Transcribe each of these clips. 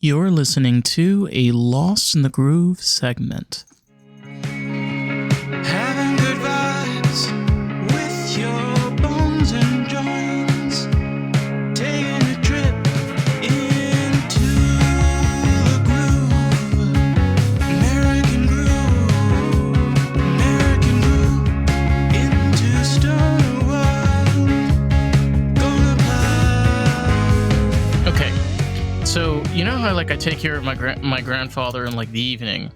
You're listening to a Lost in the Groove segment. Having good vibes with your bones and joints. Taking a trip into the groove. American groove into stoner world. Gonna fly. Okay, so you know how I take care of my grandfather in the evening.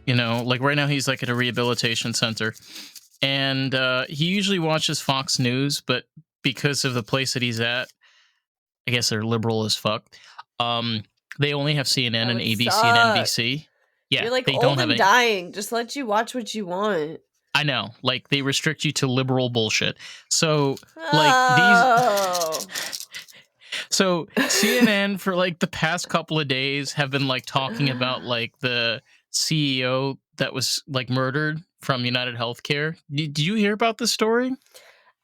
Right now he's at a rehabilitation center, and he usually watches Fox News, but because of the place that he's at, I guess they're liberal as fuck. They only have CNN and ABC suck. and NBC. Yeah, You're they old don't have and any. dying. Just let you watch what you want. I know, they restrict you to liberal bullshit. So Oh. So CNN for the past couple of days have been talking about the CEO that was murdered from United Healthcare. Did you hear about this story?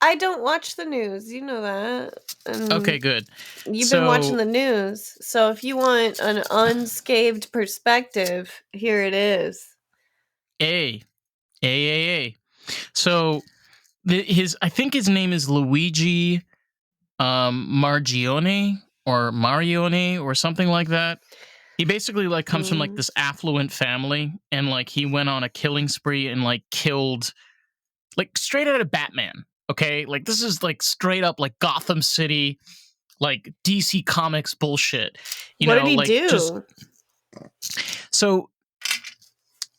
I don't watch the news. You know that. And Okay, good. You've been watching the news. So if you want an unscathed perspective, here it is. A. So I think his name is Luigi Margione or something like that. He basically comes from this affluent family, and he went on a killing spree and killed straight out of Batman. Okay, this is straight up Gotham City, DC Comics bullshit. What did he do? So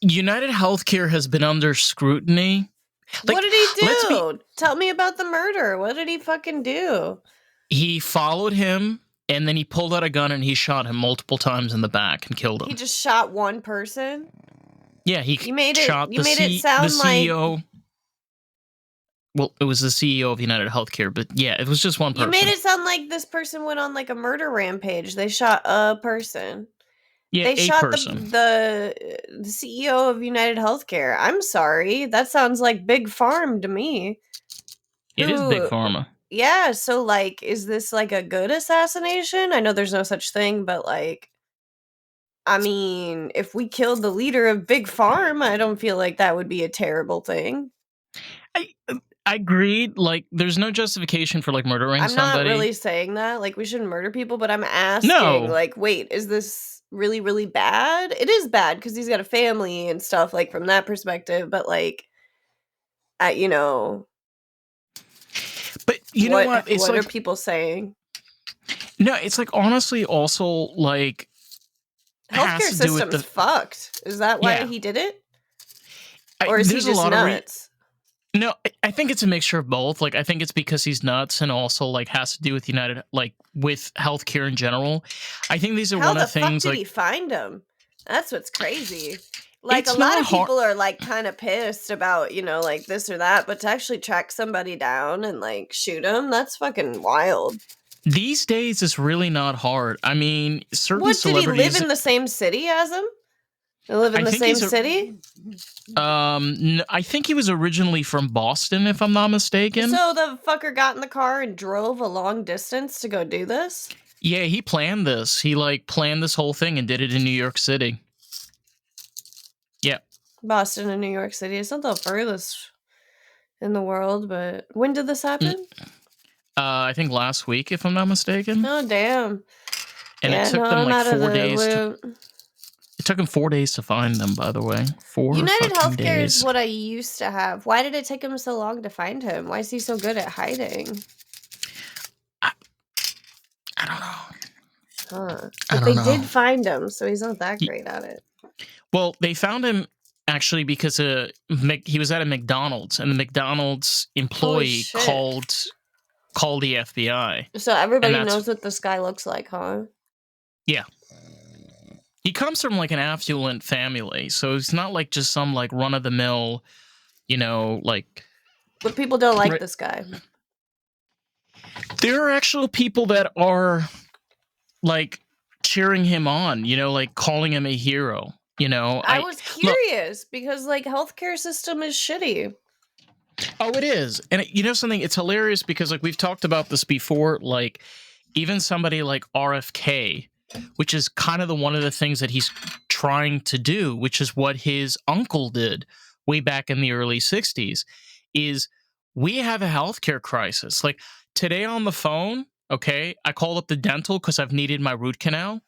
United Healthcare has been under scrutiny. What did he do? Tell me about the murder. What did he fucking do? He followed him, and then he pulled out a gun and he shot him multiple times in the back and killed him. He just shot one person? Yeah, he shot the CEO. Well, it was the CEO of United Healthcare, but yeah, it was just one person. You made it sound like this person went on a murder rampage. They shot a person. Yeah, they shot the CEO of United Healthcare. I'm sorry. That sounds like Big Pharma to me. It is Big Pharma. Yeah, so is this a good assassination? I know there's no such thing, but I mean, if we killed the leader of Big Pharma, I don't feel like that would be a terrible thing. I agreed. There's no justification for murdering somebody. I'm not really saying that. We shouldn't murder people, but I'm asking, wait, is this really, really bad? It is bad because he's got a family and stuff, from that perspective, but you know. But you know what? It's what are people saying? No, it's honestly also healthcare system's fucked. Is that why he did it? Or is he just nuts? No, I think it's a mixture of both. I think it's because he's nuts and also has to do with United, with healthcare in general. I think these are one of the things. How the fuck did he find him? That's what's crazy. A lot of people are kind of pissed about, this or that, but to actually track somebody down and shoot him, that's fucking wild. These days, it's really not hard. I mean, certain celebrities... Did he live in the same city as him? They live in the same city? I think he was originally from Boston, if I'm not mistaken. So the fucker got in the car and drove a long distance to go do this? Yeah, he planned this. He planned this whole thing and did it in New York City. Yeah. Boston and New York City. It's not the furthest in the world, but when did this happen? I think last week, if I'm not mistaken. Oh, damn. And it took them 4 days. It took them 4 days to find them, by the way. United Healthcare is what I used to have. Why did it take him so long to find him? Why is he so good at hiding? I don't know. Huh. But they did find him, so he's not that great at it. Well, they found him actually because he was at a McDonald's, and the McDonald's employee called the FBI. So everybody knows what this guy looks like, huh? Yeah. He comes from an affluent family, so it's not just some run-of-the-mill, But people don't like this guy. There are actual people that are cheering him on, calling him a hero. I was curious because healthcare system is shitty. Oh, it is. And something, it's hilarious because we've talked about this before, even somebody like RFK, which is kind of one of the things that he's trying to do, which is what his uncle did way back in the early 60s, is we have a healthcare crisis. Like today on the phone, okay, I called up the dental because I've needed my root canal.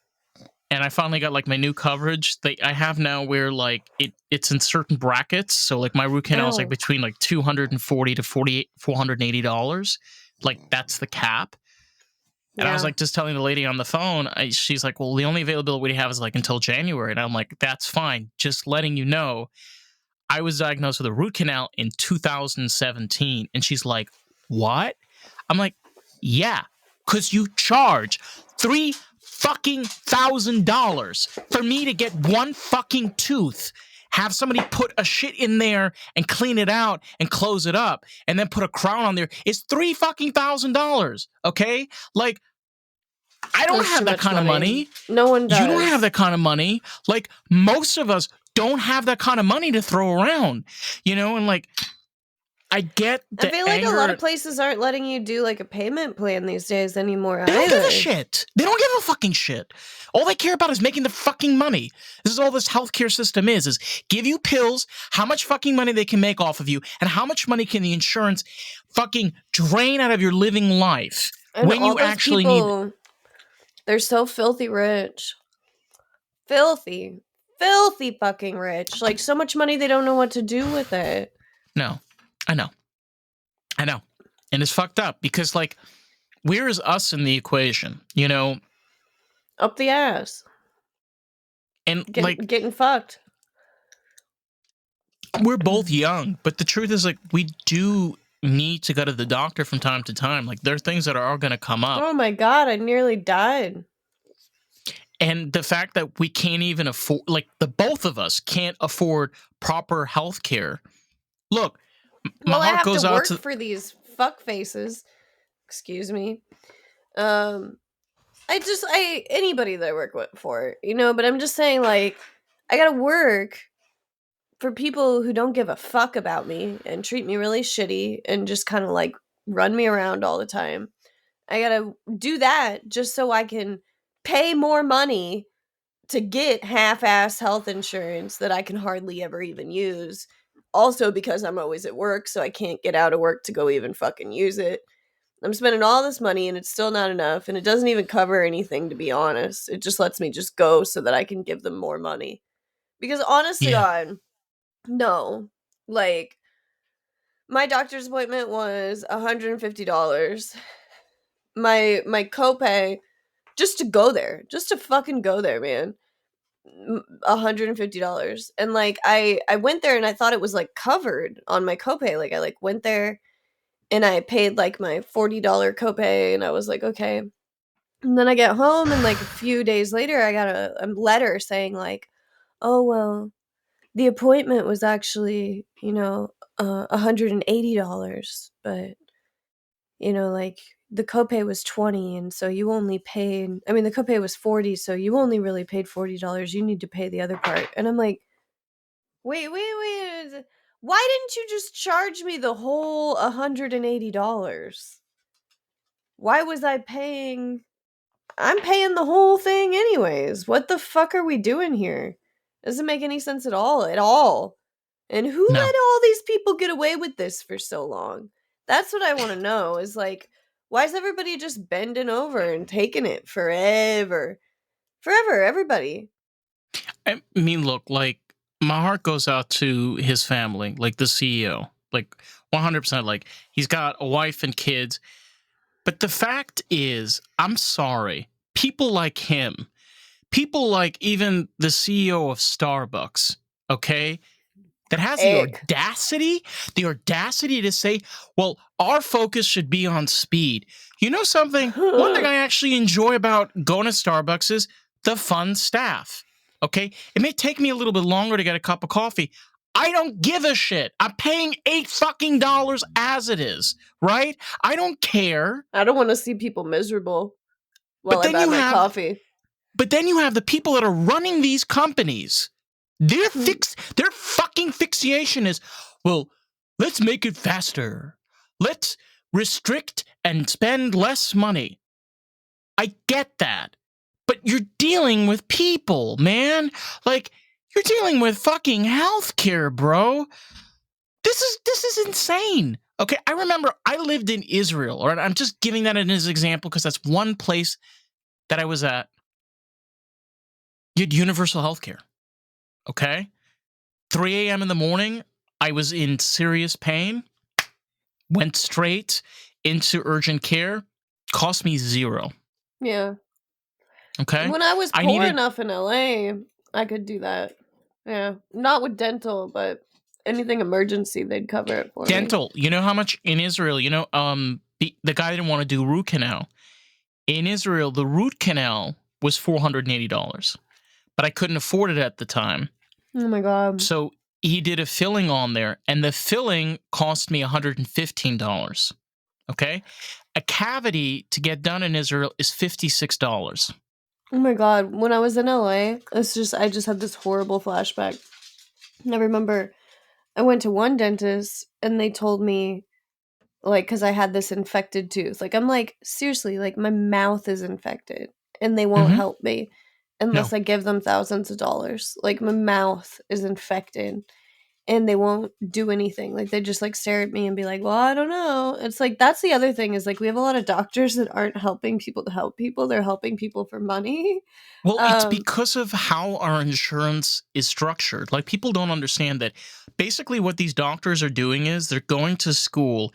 And I finally got like my new coverage. I have now where like it's in certain brackets. So like my root canal is like between like $240 to $480. Like that's the cap. And I was like just telling the lady on the phone, she's like, well, the only availability we have is like until January. And I'm like, that's fine. Just letting you know, I was diagnosed with a root canal in 2017. And she's like, what? I'm like, yeah, because you charge $3,000 for me to get one fucking tooth, have somebody put a shit in there and clean it out and close it up and then put a crown on there. It's $3,000. Okay? Like, I don't have that kind of money. No one does. You don't have that kind of money. Like, most of us don't have that kind of money to throw around, you know? And like, I get the I feel like a lot of places aren't letting you do like a payment plan these days anymore. They don't give a shit. They don't give a fucking shit. All they care about is making the fucking money. This is all this healthcare system is give you pills, how much fucking money they can make off of you, and how much money can the insurance fucking drain out of your living life when you actually need. They're so filthy rich. Filthy fucking rich. Like so much money they don't know what to do with it. No. I know. And it's fucked up because, like, where is us in the equation? You know? Up the ass. And, getting fucked. We're both young, but the truth is, like, we do need to go to the doctor from time to time. Like, there are things that are going to come up. Oh, my God. I nearly died. And the fact that we can't even afford, like, the both of us can't afford proper health care. Look, my heart goes out to for these fuck faces. Excuse me. Anybody that I work for, you know, but I'm just saying, like, I gotta work for people who don't give a fuck about me and treat me really shitty and just kind of like run me around all the time. I gotta do that just so I can pay more money to get half-ass health insurance that I can hardly ever even use. Also because I'm always at work, so I can't get out of work to go even fucking use it. I'm spending all this money and it's still not enough, and it doesn't even cover anything, to be honest. It just lets me just go so that I can give them more money. Because honest to God, no. Like, my doctor's appointment was $150. My copay, just to go there, just to fucking go there, man. $150. And like I went there and I thought it was like covered on my copay. Like I like went there and I paid like my $40 copay and I was like, okay. And then I get home and like a few days later I got a letter saying like, oh well, the appointment was actually, you know, $180, but you know, like the copay was $20, and so you only paid, I mean, the copay was $40, so you only really paid $40. You need to pay the other part. And I'm like, wait. Why didn't you just charge me the whole $180? Why was I'm paying the whole thing anyways. What the fuck are we doing here? Doesn't make any sense at all. And who let all these people get away with this for so long? That's what I want to know, is like, why is everybody just bending over and taking it forever? Everybody. I mean, look, like, my heart goes out to his family, like the CEO, like 100%. Like, he's got a wife and kids. But the fact is, I'm sorry, people like him, people like even the CEO of Starbucks, okay, that has the audacity to say, well, our focus should be on speed. You know something? One thing I actually enjoy about going to Starbucks is the fun staff. Okay? It may take me a little bit longer to get a cup of coffee. I don't give a shit. I'm paying $8 fucking as it is, right? I don't care. I don't want to see people miserable while I buy my coffee. But then you have the people that are running these companies. Their fucking fixation is, well, let's make it faster. Let's restrict and spend less money. I get that. But you're dealing with people, man. Like, you're dealing with fucking healthcare, bro. This is insane. Okay, I remember I lived in Israel, or I'm just giving that as an example because that's one place that I was at. You had universal healthcare. Okay? 3 a.m. in the morning, I was in serious pain, went straight into urgent care, cost me $0. Yeah. Okay? When I was poor enough in LA, I could do that. Yeah. Not with dental, but anything emergency, they'd cover it for me. Dental, you know how much in Israel, the guy didn't want to do root canal. In Israel, the root canal was $480, but I couldn't afford it at the time. Oh my God. So he did a filling on there, and the filling cost me $115. Okay? A cavity to get done in Israel is $56. Oh my God. When I was in LA, I just had this horrible flashback. And I remember I went to one dentist and they told me, like, because I had this infected tooth. Like, I'm like, seriously, like, my mouth is infected and they won't help me unless I give them thousands of dollars. Like, my mouth is infected and they won't do anything. Like, they just, like, stare at me and be like, well, I don't know. It's like, that's the other thing is, like, we have a lot of doctors that aren't helping people to help people. They're helping people for money. Well, it's because of how our insurance is structured. Like, people don't understand that basically what these doctors are doing is they're going to school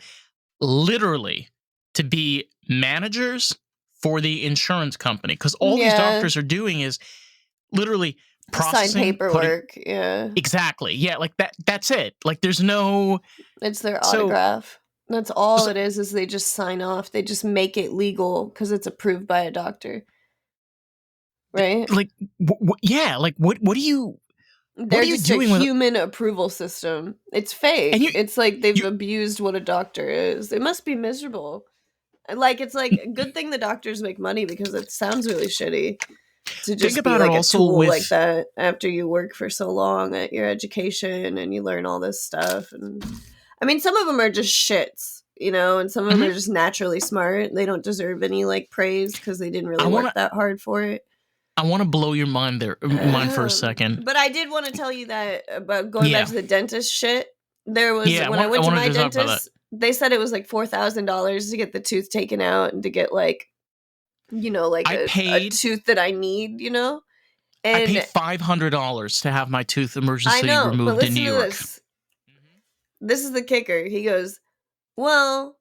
literally to be managers for the insurance company. Because all these doctors are doing is literally processing, sign paperwork. Yeah. Exactly. Yeah, like that's it. Like, there's no... It's their autograph. That's all it is they just sign off. They just make it legal because it's approved by a doctor. Right? Like, yeah, like, what do you... They're just a human approval system. It's fake. It's like they've abused what a doctor is. It must be miserable. Like, it's like a good thing the doctors make money because it sounds really shitty to just be like a tool like that after you work for so long at your education and you learn all this stuff. And I mean, some of them are just shits, and some of them are just naturally smart. They don't deserve any like praise because they didn't really work that hard for it. I want to blow your mind for a second. But I did want to tell you that about going back to the dentist shit. There was when I went to my dentist, they said it was like $4,000 to get the tooth taken out and to get like, like a tooth that I need, And I paid $500 to have my tooth emergency removed in New York. This is the kicker. He goes, "Well,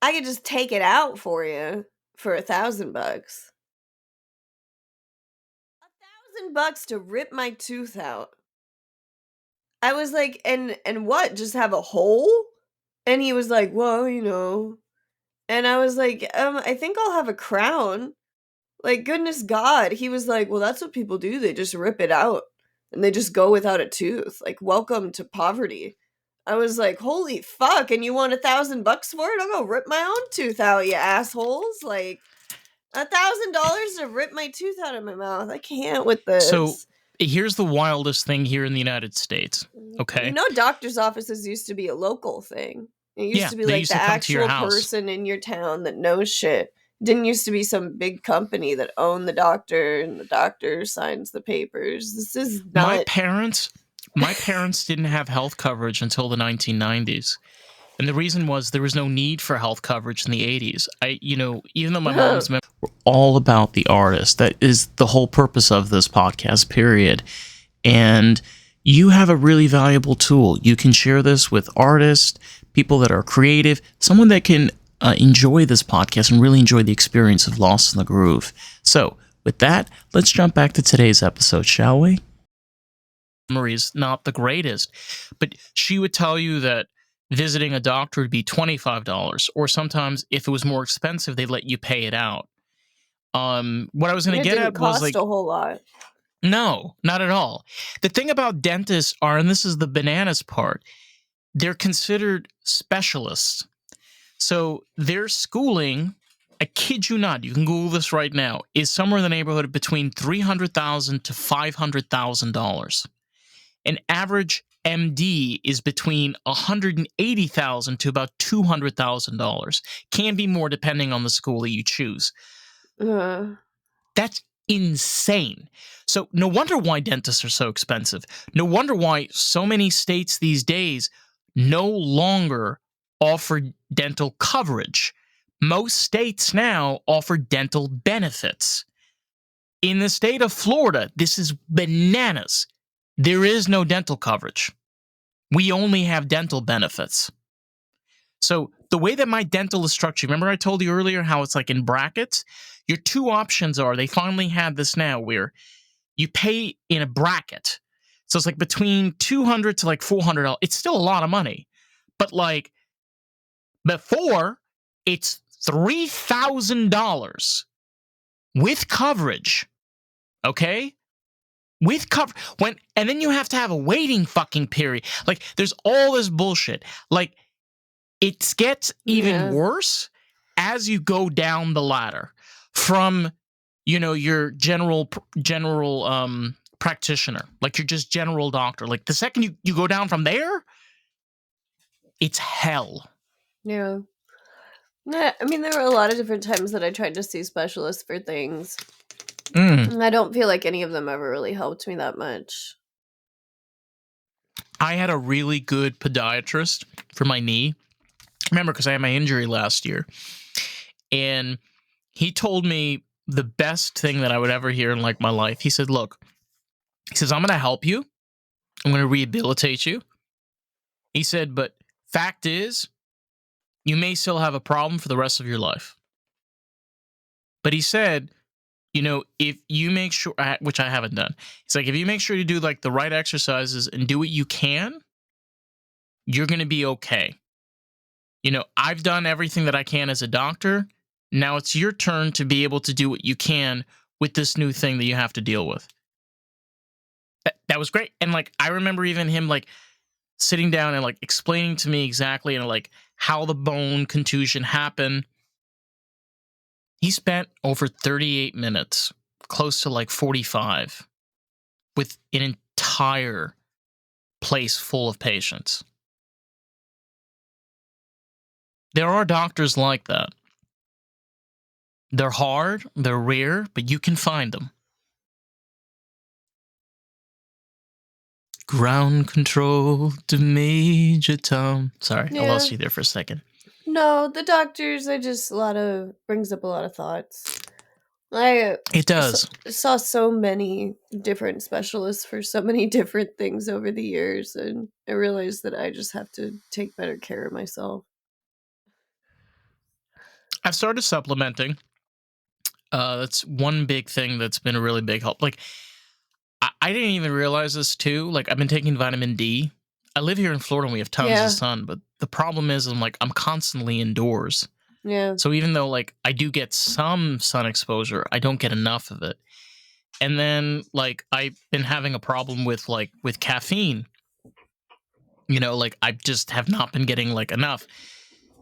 I could just take it out for you for $1,000. $1,000 to rip my tooth out." I was like, and what? Just have a hole? And he was like, well, And I was like, I think I'll have a crown. Like, goodness God. He was like, well, that's what people do. They just rip it out and they just go without a tooth. Like, welcome to poverty. I was like, holy fuck. And you want $1,000 for it? I'll go rip my own tooth out, you assholes. Like, $1,000 to rip my tooth out of my mouth. I can't with this. So here's the wildest thing here in the United States. Okay. Doctor's offices used to be a local thing. It used to be like the actual person in your town that knows shit. It didn't used to be some big company that owned the doctor and the doctor signs the papers. This is not... My parents didn't have health coverage until the 1990s. And the reason was there was no need for health coverage in the 80s. Even though my mom's we're all about the artist. That is the whole purpose of this podcast, period. And you have a really valuable tool. You can share this with artists, people that are creative, someone that can enjoy this podcast and really enjoy the experience of Lost in the Groove. So, with that, let's jump back to today's episode, shall we? Marie's not the greatest, but she would tell you that visiting a doctor would be $25, or sometimes if it was more expensive, they'd let you pay it out. What I was going to get at was like a whole lot. No, not at all. The thing about dentists are, and this is the bananas part, they're considered specialists. So their schooling, I kid you not, you can Google this right now, is somewhere in the neighborhood of between $300,000 to $500,000. An average MD is between $180,000 to about $200,000. Can be more depending on the school that you choose. That's insane. So no wonder why dentists are so expensive. No wonder why so many states these days no longer offer dental coverage. Most states now offer dental benefits. In the state of Florida, this is bananas. There is no dental coverage. We only have dental benefits. So the way that my dental is structured, remember I told you earlier how it's like in brackets? Your two options are, they finally have this now, where you pay in a bracket. So it's like between $200 to like $400. It's still a lot of money. But like before, it's $3,000 with coverage. Okay? With cover and then you have to have a waiting fucking period. Like there's all this bullshit. Like it gets even worse as you go down the ladder from, you know, your general practitioner, like your just general doctor. Like the second you go down from there, it's hell. Yeah. Yeah, I mean, there were a lot of different times that I tried to see specialists for things. And I don't feel like any of them ever really helped me that much. I had a really good podiatrist for my knee. Remember, because I had my injury last year. And he told me the best thing that I would ever hear in like my life. He said, look, he says, I'm going to help you. I'm going to rehabilitate you. He said, but fact is, you may still have a problem for the rest of your life. But he said, you know, if you make sure, which I haven't done, it's like, if you make sure to do like the right exercises and do what you can, you're going to be okay. You know, I've done everything that I can as a doctor. Now it's your turn to be able to do what you can with this new thing that you have to deal with. That was great. And like, I remember even him like sitting down and like explaining to me exactly, and like how the bone contusion happened. He spent over 38 minutes, close to like 45, with an entire place full of patients. There are doctors like that. They're hard, they're rare, but you can find them. Ground control to Major Tom. Sorry, I lost you there for a second. No, the doctors are just brings up a lot of thoughts. It does. Saw so many different specialists for so many different things over the years, and I realized that I just have to take better care of myself. I've started supplementing. That's one big thing that's been a really big help. Like, I didn't even realize this too. Like, I've been taking vitamin D. I live here in Florida and we have tons of sun, but the problem is I'm constantly indoors. Yeah. So even though like I do get some sun exposure, I don't get enough of it. And then like I've been having a problem with caffeine. You know, like I just have not been getting like enough.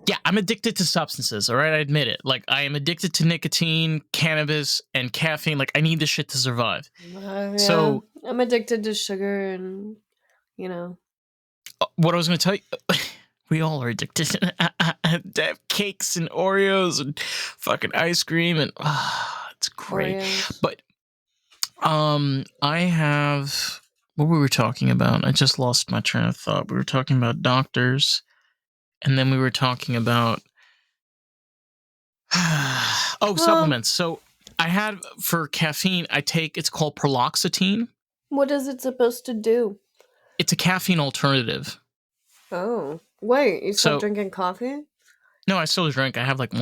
Yeah, I'm addicted to substances, all right? I admit it. Like, I am addicted to nicotine, cannabis, and caffeine. Like, I need this shit to survive. Yeah. So, I'm addicted to sugar and, you know. What I was going to tell you, we all are addicted to cakes and Oreos and fucking ice cream, and it's great. Oreos. But, I have, what were we talking about? I just lost my train of thought. We were talking about doctors. And then we were talking about supplements. So I had for caffeine, it's called paroxetine. What is it supposed to do? It's a caffeine alternative. Oh, wait, you stopped drinking coffee? No, I still drink. I have like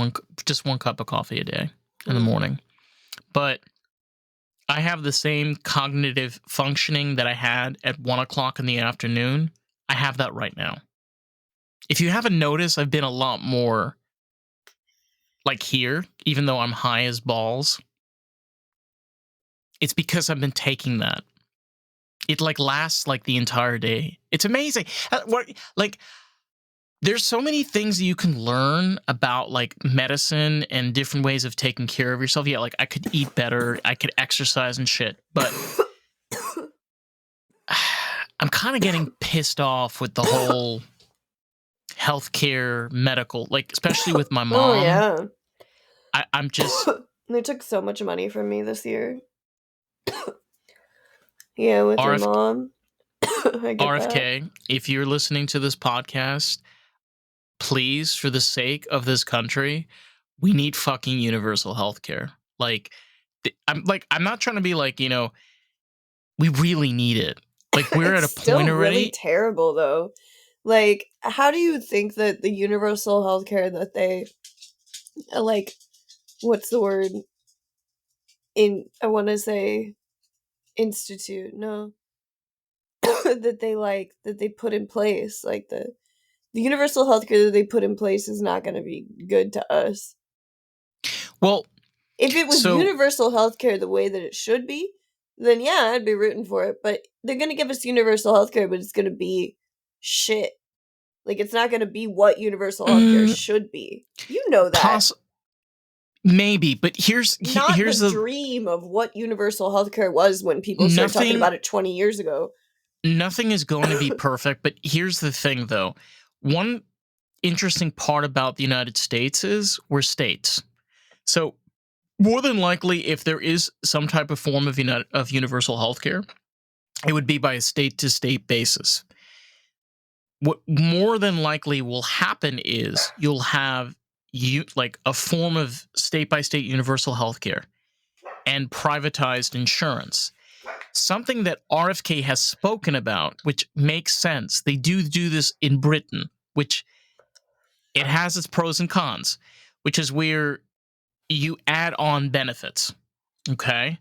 just one cup of coffee a day in the morning. But I have the same cognitive functioning that I had at 1 o'clock in the afternoon. I have that right now. If you haven't noticed, I've been a lot more like here, even though I'm high as balls. It's because I've been taking that. It like lasts like the entire day. It's amazing. There's so many things that you can learn about like medicine and different ways of taking care of yourself. Yeah, like I could eat better, I could exercise and shit, but I'm kind of getting pissed off with the whole healthcare, medical, like especially with my mom. Oh yeah. I'm just. They took so much money from me this year. Yeah, with your RF mom. I get that. RFK, if you're listening to this podcast, please, for the sake of this country, we need fucking universal healthcare. I'm not trying to be like, we really need it. Like, we're at It's a still point really already. terrible, though. Like, how do you think that the universal healthcare that they, like, what's the word? I want to say institute, no. that they put in place, like the universal healthcare that they put in place is not going to be good to us. Well, if it was universal healthcare the way that it should be, then yeah, I'd be rooting for it. But they're going to give us universal healthcare, but it's going to be shit. Like, it's not going to be what universal healthcare should be. You know that. Maybe, but here's the dream of what universal healthcare was when people started talking about it 20 years ago. Nothing is going to be perfect, but here's the thing, though. One interesting part about the United States is we're states. So more than likely, if there is some type of form of universal healthcare, it would be by a state-to-state basis. What more than likely will happen is you'll have like a form of state-by-state universal healthcare and privatized insurance. Something that RFK has spoken about, which makes sense. They do this in Britain, which it has its pros and cons, which is where you add on benefits. Okay.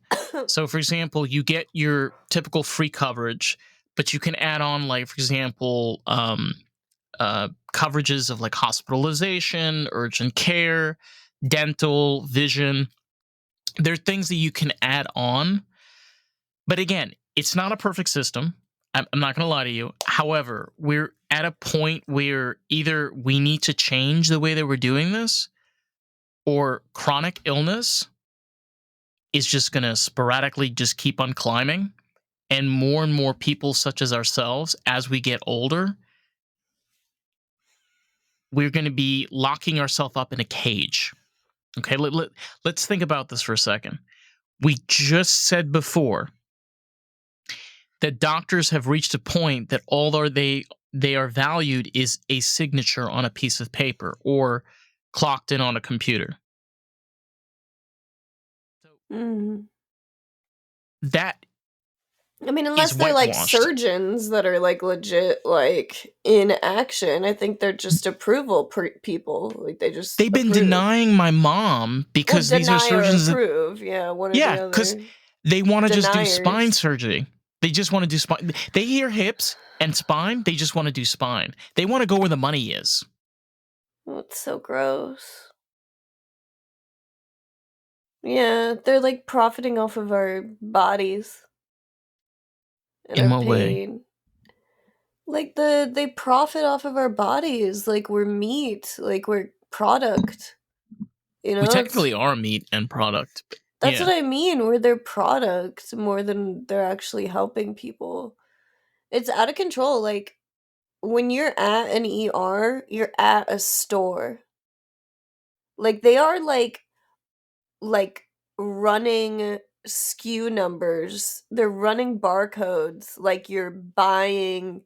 So, for example, you get your typical free coverage, but you can add on, like, for example, coverages of like hospitalization, urgent care, dental, vision. There are things that you can add on. But again, it's not a perfect system. I'm not going to lie to you. However, we're at a point where either we need to change the way that we're doing this, or chronic illness is just going to sporadically just keep on climbing. And more people such as ourselves, as we get older, we're going to be locking ourselves up in a cage. Okay, let's think about this for a second. We just said before that doctors have reached a point that all they are valued is a signature on a piece of paper or clocked in on a computer. That, I mean, unless they're like surgeons that are like legit, like in action, I think they're just approval people. Like they've been denying my mom because these are surgeons. Approve, one or the other. Because they want to just do spine surgery. They just want to do spine. They hear hips and spine. They just want to do spine. They want to go where the money is. Oh, it's so gross. Yeah, they're like profiting off of our bodies. In what way? Like they profit off of our bodies. Like we're meat. Like we're product. You know, we technically are meat and product. That's what I mean. We're their product more than they're actually helping people. It's out of control. Like when you're at an ER, you're at a store. Like they are like running SKU numbers. They're running barcodes. Like you're buying.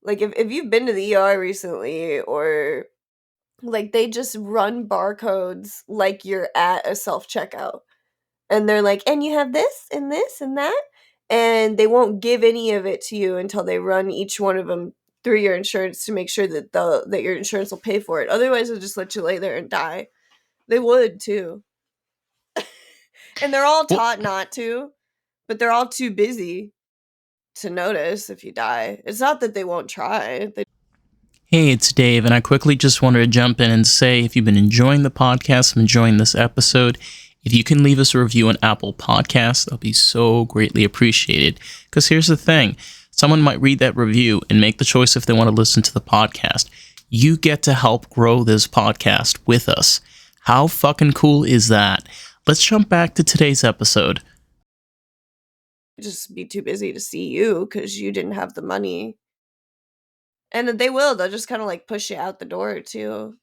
Like if you've been to the ER recently, or like they just run barcodes like you're at a self-checkout. And they're like, and you have this and this and that. And they won't give any of it to you until they run each one of them through your insurance to make sure that that your insurance will pay for it. Otherwise, they'll just let you lay there and die. They would too. And they're all taught not to, but they're all too busy to notice if you die. It's not that they won't try. Hey, it's Dave, and I quickly just wanted to jump in and say, if you've been enjoying the podcast and enjoying this episode, if you can leave us a review on Apple Podcasts, that'll be so greatly appreciated. Because here's the thing, someone might read that review and make the choice if they want to listen to the podcast. You get to help grow this podcast with us. How fucking cool is that? Let's jump back to today's episode. Just be too busy to see you because you didn't have the money. And they'll just kind of like push you out the door too.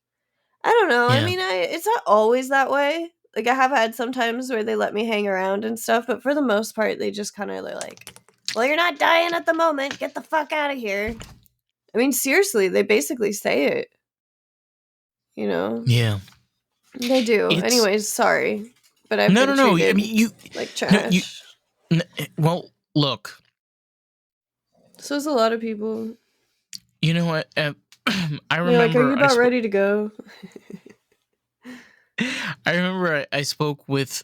I don't know. Yeah. I mean, it's not always that way. like, I have had some times where they let me hang around and stuff, but for the most part, they just kind of like, well, you're not dying at the moment. Get the fuck out of here. I mean, seriously, they basically say it. You know? Yeah. They do. It's Anyways, sorry. But I've no, been no, no. I treated mean, you. like No, you. trash. Well, look. So is a lot of people. You know what? I They're like, are you remember. about ready to go? I remember I spoke with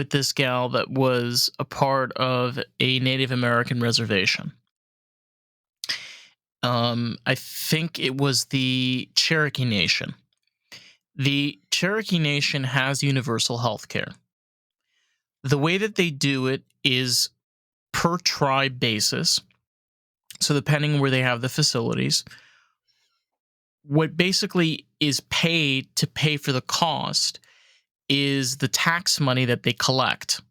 this gal that was a part of a Native American reservation. I think it was the Cherokee Nation. The Cherokee Nation has universal health care. The way that they do it is per tribe basis. So depending where they have the facilities, what basically is paid to pay for the cost is the tax money that they collect.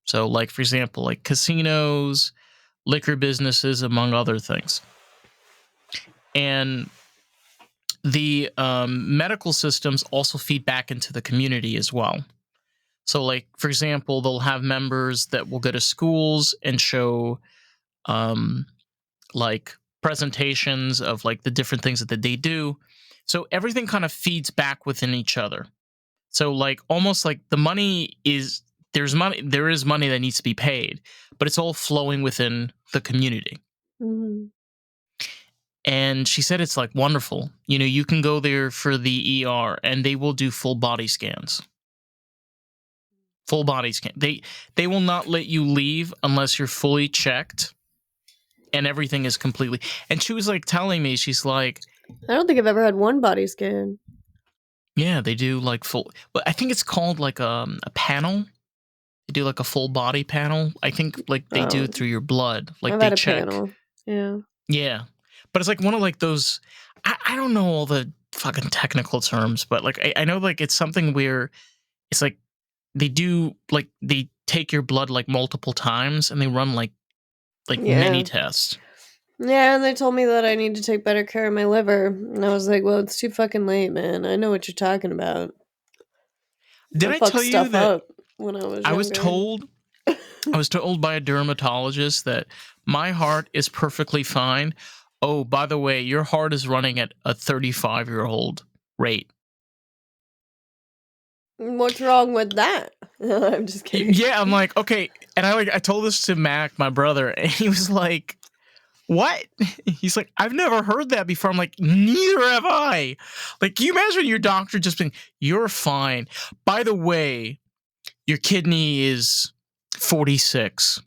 So, like, for example, like casinos, liquor businesses, among other things. And the medical systems also feed back into the community as well. So, like, for example, they'll have members that will go to schools and show, like, presentations of, like, the different things that they do. So everything kind of feeds back within each other. So, like, almost like the money is, there is money that needs to be paid, but it's all flowing within the community. Mm-hmm. And she said it's like wonderful. You know, you can go there for the ER and they will do full body scans. Full body scan. They will not let you leave unless you're fully checked and everything is completely. And she was like telling me, she's like, I don't think I've ever had one body scan. yeah, they do like full, but I think it's called like a panel. They do like a full body panel. I think like they do it through your blood. Like I've they had a check. panel. Yeah. Yeah. But it's like one of like those, I don't know all the fucking technical terms, but like I know like it's something where it's like they do like they take your blood like multiple times and they run like many tests. Yeah, and they told me that I need to take better care of my liver. And I was like, well, it's too fucking late, man. I know what you're talking about. Did I tell you that when I was I younger. was told by a dermatologist that my heart is perfectly fine. Oh, by the way, your heart is running at a 35-year-old rate. What's wrong with that? I'm just kidding. Yeah, I'm like, okay. And I told this to Mac, my brother, and he was like, what? He's like, I've never heard that before. I'm like, neither have I. Like, can you imagine your doctor just being, you're fine. By the way, your kidney is 46.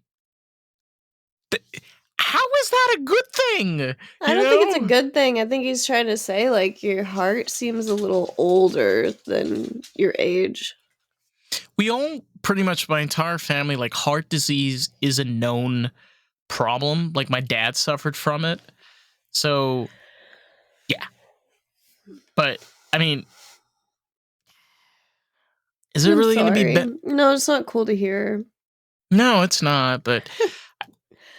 How is that a good thing? I don't think it's a good thing. I think he's trying to say, like, your heart seems a little older than your age. We all, pretty much my entire family, like, heart disease is a known problem. Like, my dad suffered from it. So, yeah. But, I mean, is it really going to be better? No, it's not cool to hear. No, it's not, but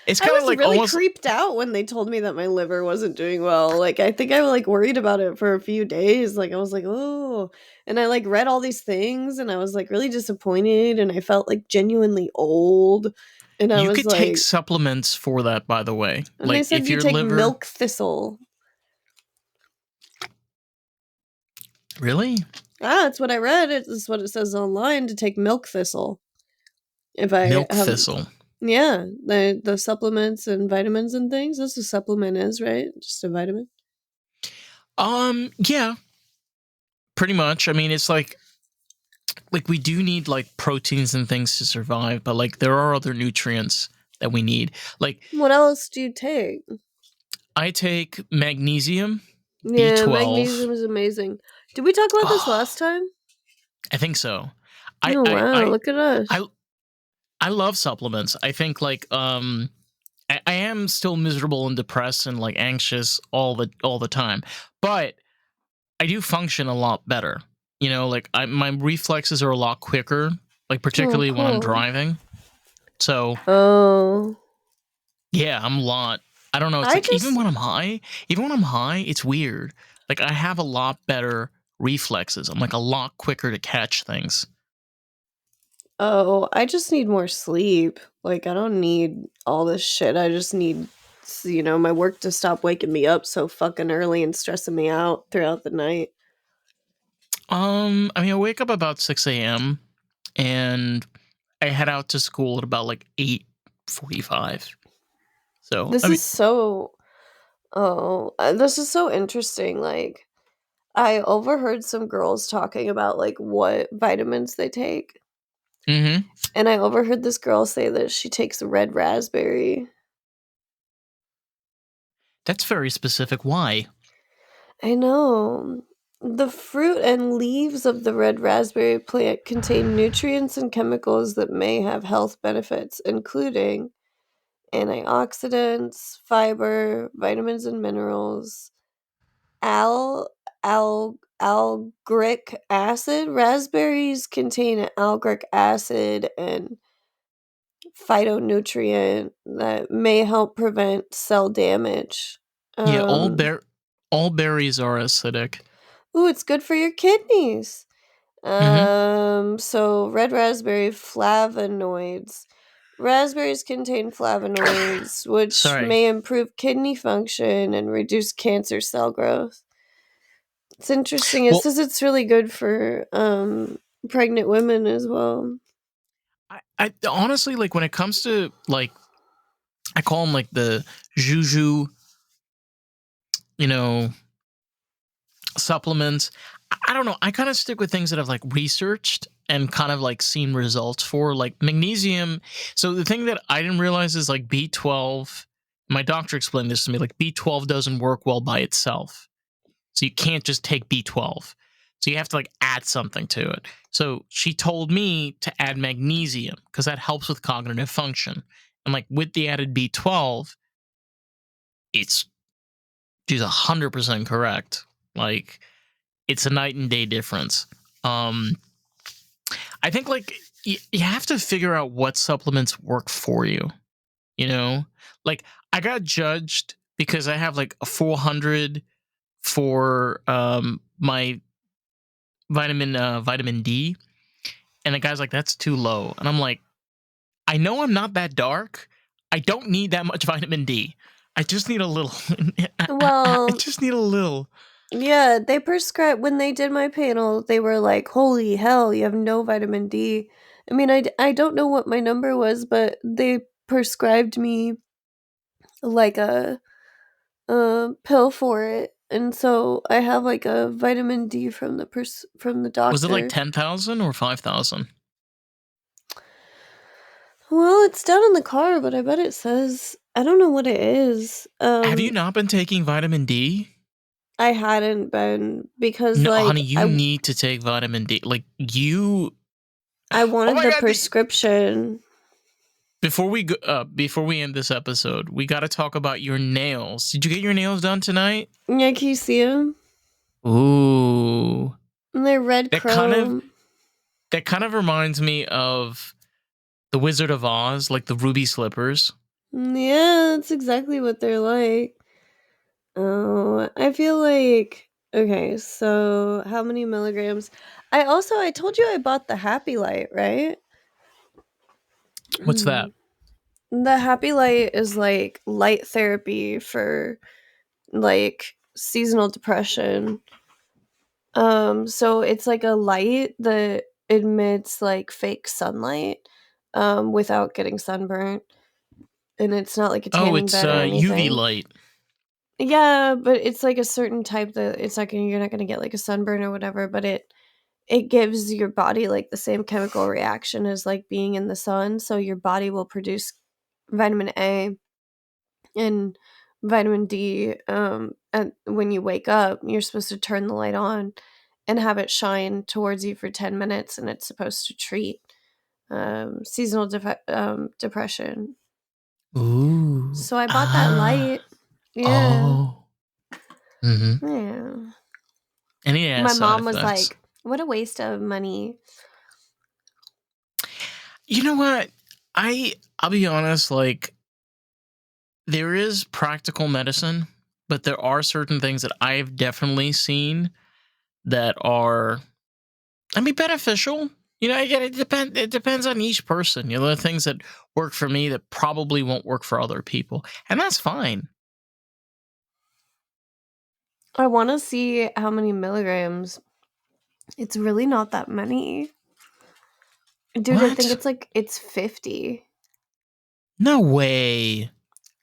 it's kind of like really almost creeped out when they told me that my liver wasn't doing well. Like, I think I like worried about it for a few days. Like, I was like, oh, and I like read all these things and I was like really disappointed and I felt like genuinely old. And I you was could like, take supplements for that, by the way. And like they said if you your take liver milk thistle. Really? That's what I read. It's what it says online, to take milk thistle. If I milk thistle. Yeah, the supplements and vitamins and things. That's what a supplement is, right? Just a vitamin. Yeah. Pretty much. I mean, it's like we do need like proteins and things to survive, but like there are other nutrients that we need. Like, what else do you take? I take magnesium, Yeah, B12. magnesium is amazing. Did we talk about this last time? I think so. Wow, look at us. I love supplements. I think like I am still miserable and depressed and like anxious all the time, but I do function a lot better. You know, like my reflexes are a lot quicker, like particularly when I'm driving. So, yeah, I'm a lot. I don't know. It's like even when I'm high, it's weird. Like I have a lot better reflexes. I'm like a lot quicker to catch things. Oh, I just need more sleep. Like, I don't need all this shit. I just need, my work to stop waking me up so fucking early and stressing me out throughout the night. I wake up about 6 a.m. and I head out to school at about like 8:45. So, This is so this is so interesting. Like, I overheard some girls talking about like what vitamins they take. mm-hmm. And I overheard this girl say that she takes red raspberry. That's very specific. Why? I know. The fruit and leaves of the red raspberry plant contain nutrients and chemicals that may have health benefits, including antioxidants, fiber, vitamins and minerals, algric acid. Raspberries contain algric acid and phytonutrient that may help prevent cell damage. Yeah, Um, all berries are acidic. Ooh, it's good for your kidneys. Mm-hmm. So red raspberry flavonoids. Raspberries contain flavonoids, which Sorry. may improve kidney function and reduce cancer cell growth. It's interesting. It Well, says it's really good for pregnant women as well. I honestly, like, when it comes to, like, I call them like the juju, you know, supplements. I don't know. I kind of stick with things that I've like researched and kind of like seen results for, like magnesium. So the thing that I didn't realize is like B12. My doctor explained this to me. Like B12 doesn't work well by itself. So you can't just take B12. So you have to like add something to it. So she told me to add magnesium because that helps with cognitive function. And like with the added B12, it's she's 100% correct. Like it's a night and day difference. Um, I think like you have to figure out what supplements work for you. You know, like I got judged because I have like a 400 for my vitamin D, and the guy's like, that's too low, and I'm like, I know I'm not that dark. I don't need that much vitamin D. I just need a little. I Well, just need a little. yeah, they prescribed when they did my panel, they were like, "Holy hell, you have no vitamin D." I mean, I don't know what my number was, but they prescribed me like a pill for it. And so I have like a vitamin D from the Was it like doctor. 10,000 or 5,000? Well, it's down in the car, but I bet it says I don't know what it is. Have you not been taking vitamin D? I hadn't been because No, like honey, you need to take vitamin D. Like you. I Oh wanted my the god! prescription. Before we end this episode, we got to talk about your nails. Did you get your nails done tonight? Yeah, can you see them? Ooh, And they're red that kind of chrome. that kind of reminds me of the Wizard of Oz, like the ruby slippers. Yeah, that's exactly what they're like. Oh, I feel like okay, so how many milligrams? I told you I bought the Happy Light, right? What's that? The Happy Light is like light therapy for like seasonal depression. So it's like a light that emits like fake sunlight without getting sunburnt. And it's not like a Oh, tanning it's bed or UV anything. light. Yeah, but it's like a certain type that you're not gonna get like a sunburn or whatever, but it gives your body like the same chemical reaction as like being in the sun, so your body will produce vitamin A and vitamin D. And when you wake up, you're supposed to turn the light on and have it shine towards you for 10 minutes, and it's supposed to treat seasonal depression. Ooh. So I bought that light. Ah. Yeah. Oh. Mm-hmm. Yeah. Any ass My side mom was effects? like, "What a waste of money." You know what? I'll be honest, like there is practical medicine, but there are certain things that I've definitely seen that are, beneficial. Again, it depends on each person. There are things that work for me that probably won't work for other people, and that's fine. I want to see how many milligrams. It's really not that many. Dude, I think What? it's 50. No way.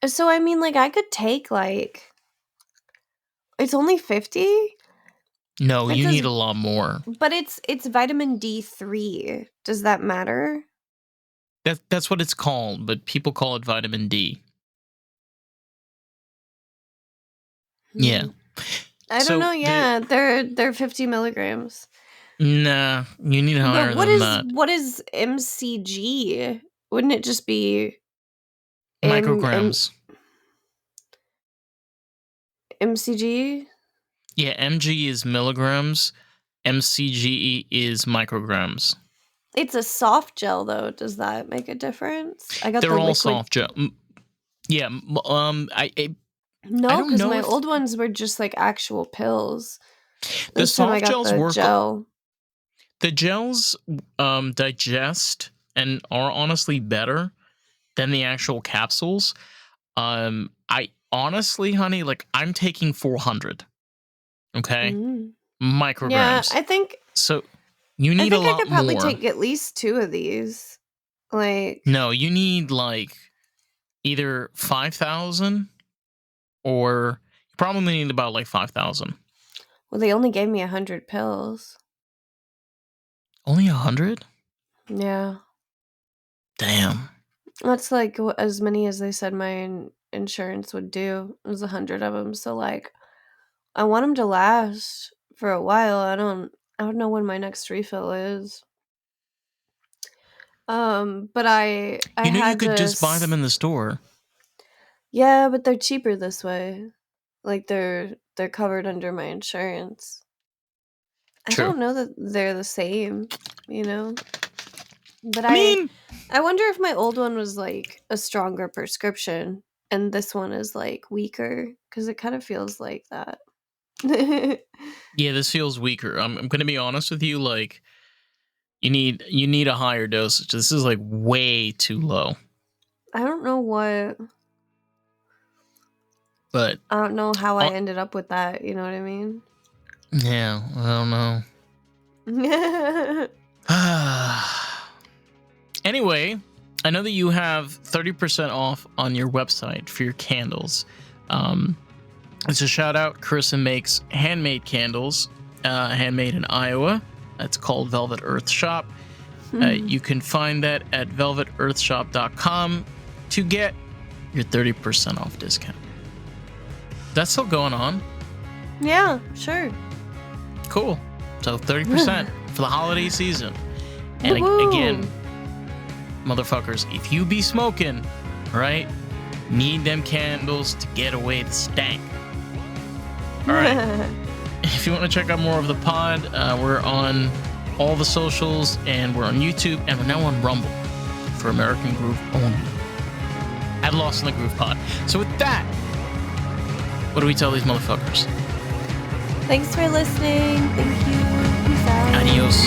So, I could take, it's only 50? No, It you says, need a lot more. but it's vitamin D3. Does that matter? That's what it's called, but people call it vitamin D. Yeah. I don't know. Yeah, they're 50 milligrams. Nah, you need higher than that. What is MCG? Wouldn't it just be Micrograms. MCG? Yeah, mg is milligrams. MCG is micrograms. It's a soft gel, though. Does that make a difference? I got They're the all liquid. soft gel. Yeah. No, because my old ones were just like actual pills. The soft gels work. Gel. The gels digest and are honestly better than the actual capsules. I honestly, honey, I'm taking 400. Okay, micrograms. Yeah, I think so. You need a lot more. I could probably take at least 2 of these. No, you need either 5,000 or you probably need about 5,000. Well, they only gave me 100 pills. Only 100? Yeah. Damn. That's as many as they said my insurance would do. It was 100 of them. So I want them to last for a while. I don't know when my next refill is. But I you could just buy them in the store. Yeah, but they're cheaper this way. They're covered under my insurance. True. I don't know that they're the same, But I wonder if my old one was a stronger prescription and this one is weaker, because it kind of feels like that. Yeah, this feels weaker. I'm gonna be honest with you. You need a higher dosage. This is way too low. I don't know what. But I don't know how I ended up with that. You know what I mean? Yeah, I don't know. Anyway, I know that you have 30% off on your website for your candles. It's a shout out. Karissa makes handmade candles, handmade in Iowa. It's called Velvet Earth Shop. You can find that at velvetearthshop.com to get your 30% off discount. That's still going on. Yeah, sure. Cool. So 30% for the holiday season. And again, motherfuckers, if you be smoking, right, need them candles to get away the stank. All right. If you want to check out more of the pod, we're on all the socials, and we're on YouTube, and we're now on Rumble for American Groove only. At Lost in the Groove Pod. So with that, what do we tell these motherfuckers? Thanks for listening. Thank you. Peace out. Adios.